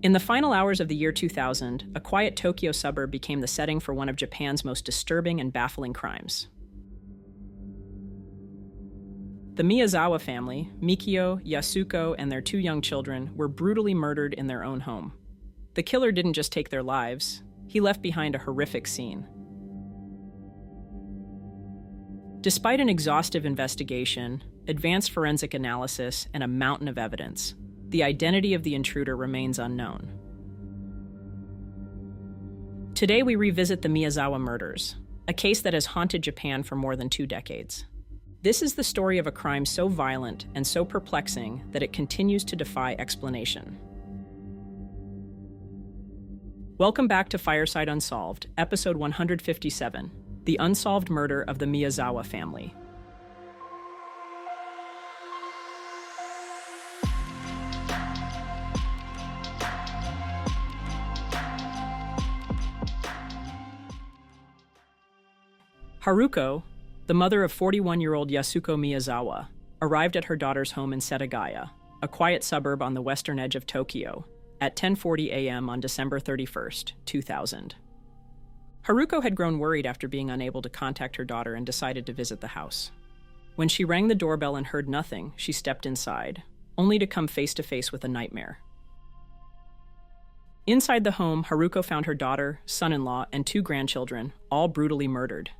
In the final hours of the year 2000, a quiet Tokyo suburb became the setting for one of Japan's most disturbing and baffling crimes. The Miyazawa family, Mikio, Yasuko, and their 2 young children, were brutally murdered in their own home. The killer didn't just take their lives, he left behind a horrific scene. Despite an exhaustive investigation, advanced forensic analysis, and a mountain of evidence, the identity of the intruder remains unknown. Today we revisit the Miyazawa murders, a case that has haunted Japan for more than 2 decades. This is the story of a crime so violent and so perplexing that it continues to defy explanation. Welcome back to Fireside Unsolved, episode 157, The Unsolved Murder of the Miyazawa Family. Haruko, the mother of 41-year-old Yasuko Miyazawa, arrived at her daughter's home in Setagaya, a quiet suburb on the western edge of Tokyo, at 10:40 a.m. on December 31st, 2000. Haruko had grown worried after being unable to contact her daughter and decided to visit the house. When she rang the doorbell and heard nothing, she stepped inside, only to come face to face with a nightmare. Inside the home, Haruko found her daughter, son-in-law, and 2 grandchildren, all brutally murdered.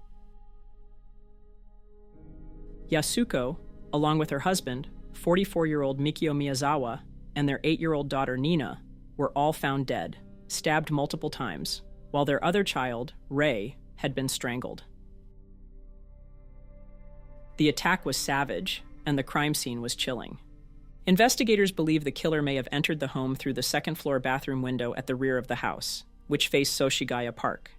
Yasuko, along with her husband, 44-year-old Mikio Miyazawa, and their 8-year-old daughter Niina, were all found dead, stabbed multiple times, while their other child, Rei, had been strangled. The attack was savage, and the crime scene was chilling. Investigators believe the killer may have entered the home through the second-floor bathroom window at the rear of the house, which faced Setagaya Park.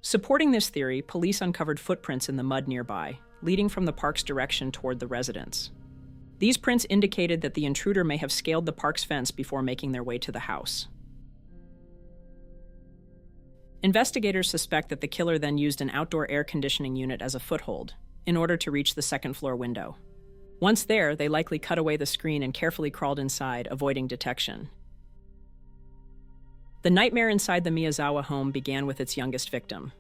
Supporting this theory, police uncovered footprints in the mud nearby, leading from the park's direction toward the residence. These prints indicated that the intruder may have scaled the park's fence before making their way to the house. Investigators suspect that the killer then used an outdoor air conditioning unit as a foothold in order to reach the second-floor window. Once there, they likely cut away the screen and carefully crawled inside, avoiding detection. The nightmare inside the Miyazawa home began with its youngest victim.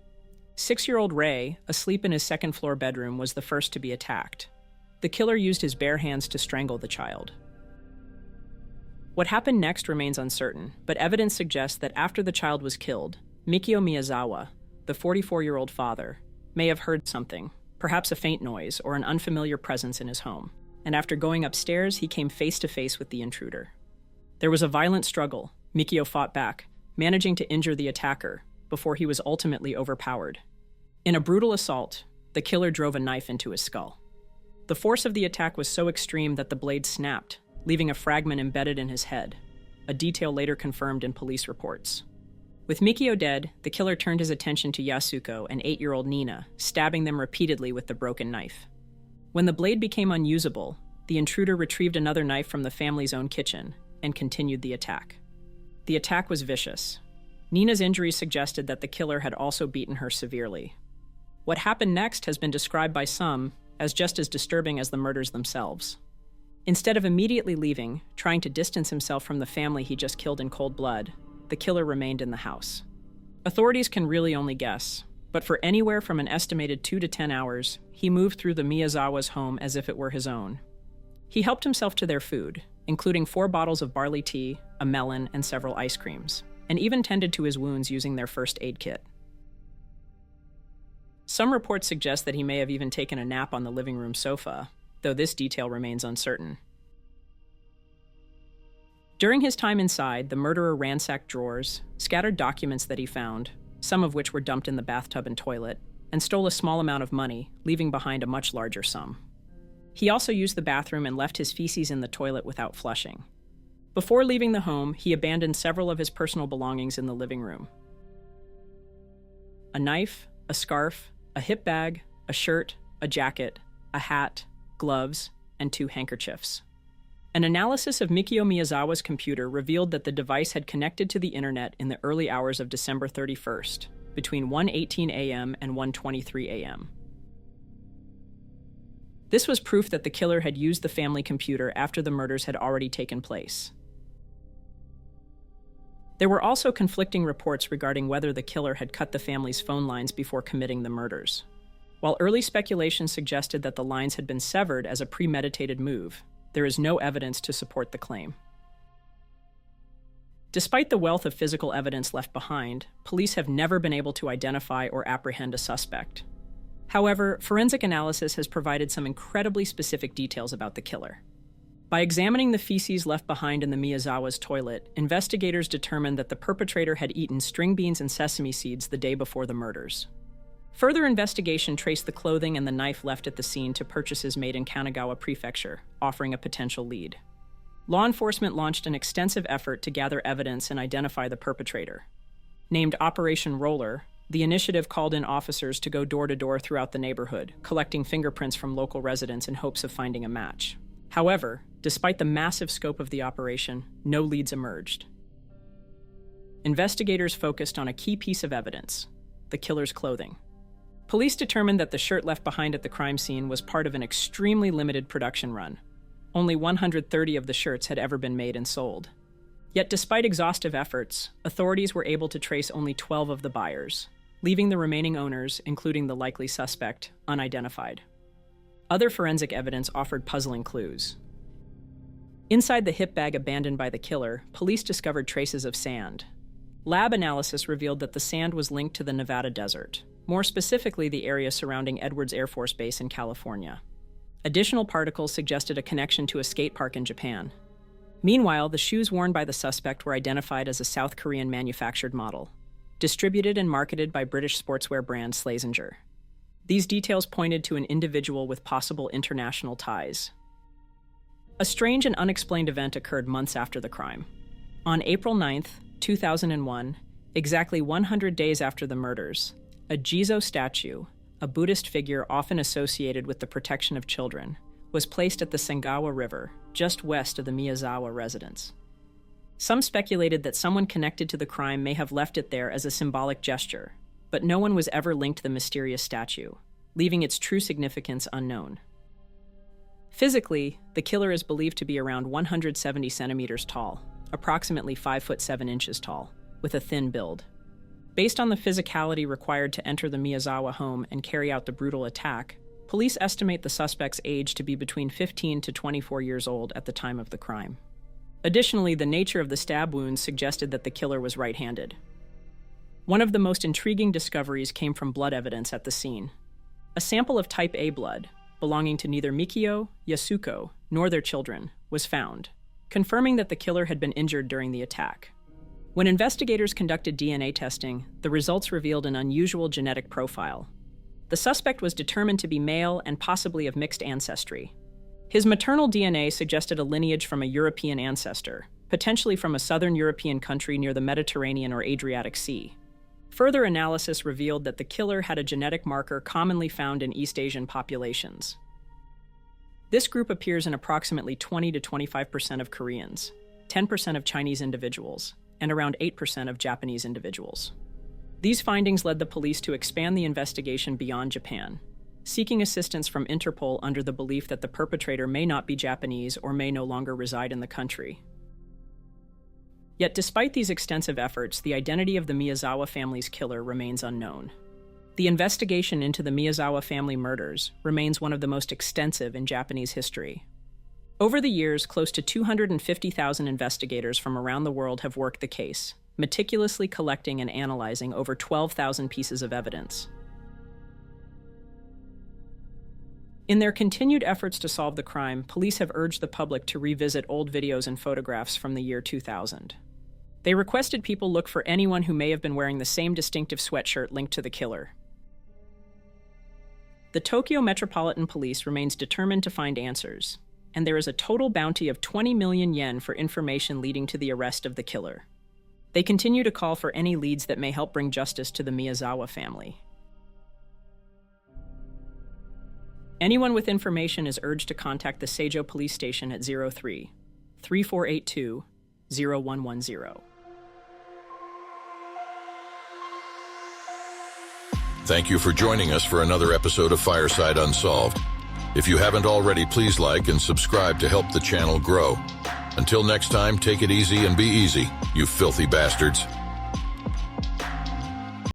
6-year-old Rei, asleep in his second-floor bedroom, was the first to be attacked. The killer used his bare hands to strangle the child. What happened next remains uncertain, but evidence suggests that after the child was killed, Mikio Miyazawa, the 44-year-old father, may have heard something, perhaps a faint noise or an unfamiliar presence in his home, and after going upstairs, he came face to face with the intruder. There was a violent struggle. Mikio fought back, managing to injure the attacker before he was ultimately overpowered. In a brutal assault, the killer drove a knife into his skull. The force of the attack was so extreme that the blade snapped, leaving a fragment embedded in his head, a detail later confirmed in police reports. With Mikio dead, the killer turned his attention to Yasuko and 8-year-old Niina, stabbing them repeatedly with the broken knife. When the blade became unusable, the intruder retrieved another knife from the family's own kitchen and continued the attack. The attack was vicious. Niina's injuries suggested that the killer had also beaten her severely. What happened next has been described by some as just as disturbing as the murders themselves. Instead of immediately leaving, trying to distance himself from the family he just killed in cold blood, the killer remained in the house. Authorities can really only guess, but for anywhere from an estimated 2 to 10 hours, he moved through the Miyazawa's home as if it were his own. He helped himself to their food, including 4 bottles of barley tea, a melon, and several ice creams, and even tended to his wounds using their first aid kit. Some reports suggest that he may have even taken a nap on the living room sofa, though this detail remains uncertain. During his time inside, the murderer ransacked drawers, scattered documents that he found, some of which were dumped in the bathtub and toilet, and stole a small amount of money, leaving behind a much larger sum. He also used the bathroom and left his feces in the toilet without flushing. Before leaving the home, he abandoned several of his personal belongings in the living room. A knife, a scarf, a hip bag, a shirt, a jacket, a hat, gloves, and 2 handkerchiefs. An analysis of Mikio Miyazawa's computer revealed that the device had connected to the internet in the early hours of December 31st, between 1:18 a.m. and 1:23 a.m. This was proof that the killer had used the family computer after the murders had already taken place. There were also conflicting reports regarding whether the killer had cut the family's phone lines before committing the murders. While early speculation suggested that the lines had been severed as a premeditated move, there is no evidence to support the claim. Despite the wealth of physical evidence left behind, police have never been able to identify or apprehend a suspect. However, forensic analysis has provided some incredibly specific details about the killer. By examining the feces left behind in the Miyazawa's toilet, investigators determined that the perpetrator had eaten string beans and sesame seeds the day before the murders. Further investigation traced the clothing and the knife left at the scene to purchases made in Kanagawa Prefecture, offering a potential lead. Law enforcement launched an extensive effort to gather evidence and identify the perpetrator. Named Operation Roller, the initiative called in officers to go door to door throughout the neighborhood, collecting fingerprints from local residents in hopes of finding a match. However, despite the massive scope of the operation, no leads emerged. Investigators focused on a key piece of evidence: the killer's clothing. Police determined that the shirt left behind at the crime scene was part of an extremely limited production run. Only 130 of the shirts had ever been made and sold. Yet despite exhaustive efforts, authorities were able to trace only 12 of the buyers, leaving the remaining owners, including the likely suspect, unidentified. Other forensic evidence offered puzzling clues. Inside the hip bag abandoned by the killer, police discovered traces of sand. Lab analysis revealed that the sand was linked to the Nevada desert, more specifically the area surrounding Edwards Air Force Base in California. Additional particles suggested a connection to a skate park in Japan. Meanwhile, the shoes worn by the suspect were identified as a South Korean manufactured model, distributed and marketed by British sportswear brand Slazenger. These details pointed to an individual with possible international ties. A strange and unexplained event occurred months after the crime. On April 9, 2001, exactly 100 days after the murders, a Jizo statue, a Buddhist figure often associated with the protection of children, was placed at the Sengawa River, just west of the Miyazawa residence. Some speculated that someone connected to the crime may have left it there as a symbolic gesture, but no one was ever linked to the mysterious statue, leaving its true significance unknown. Physically, the killer is believed to be around 170 centimeters tall, approximately 5 foot 7 inches tall, with a thin build. Based on the physicality required to enter the Miyazawa home and carry out the brutal attack, police estimate the suspect's age to be between 15 to 24 years old at the time of the crime. Additionally, the nature of the stab wounds suggested that the killer was right-handed. One of the most intriguing discoveries came from blood evidence at the scene. A sample of type A blood, belonging to neither Mikio, Yasuko, nor their children, was found, confirming that the killer had been injured during the attack. When investigators conducted DNA testing, the results revealed an unusual genetic profile. The suspect was determined to be male and possibly of mixed ancestry. His maternal DNA suggested a lineage from a European ancestor, potentially from a southern European country near the Mediterranean or Adriatic Sea. Further analysis revealed that the killer had a genetic marker commonly found in East Asian populations. This group appears in approximately 20 to 25% of Koreans, 10% of Chinese individuals, and around 8% of Japanese individuals. These findings led the police to expand the investigation beyond Japan, seeking assistance from Interpol under the belief that the perpetrator may not be Japanese or may no longer reside in the country. Yet despite these extensive efforts, the identity of the Miyazawa family's killer remains unknown. The investigation into the Miyazawa family murders remains one of the most extensive in Japanese history. Over the years, close to 250,000 investigators from around the world have worked the case, meticulously collecting and analyzing over 12,000 pieces of evidence. In their continued efforts to solve the crime, police have urged the public to revisit old videos and photographs from the year 2000. They requested people look for anyone who may have been wearing the same distinctive sweatshirt linked to the killer. The Tokyo Metropolitan Police remains determined to find answers, and there is a total bounty of 20 million yen for information leading to the arrest of the killer. They continue to call for any leads that may help bring justice to the Miyazawa family. Anyone with information is urged to contact the Seijo Police Station at 03-3482-0110. Thank you for joining us for another episode of Fireside Unsolved. If you haven't already, please like and subscribe to help the channel grow. Until next time, take it easy and be easy, you filthy bastards.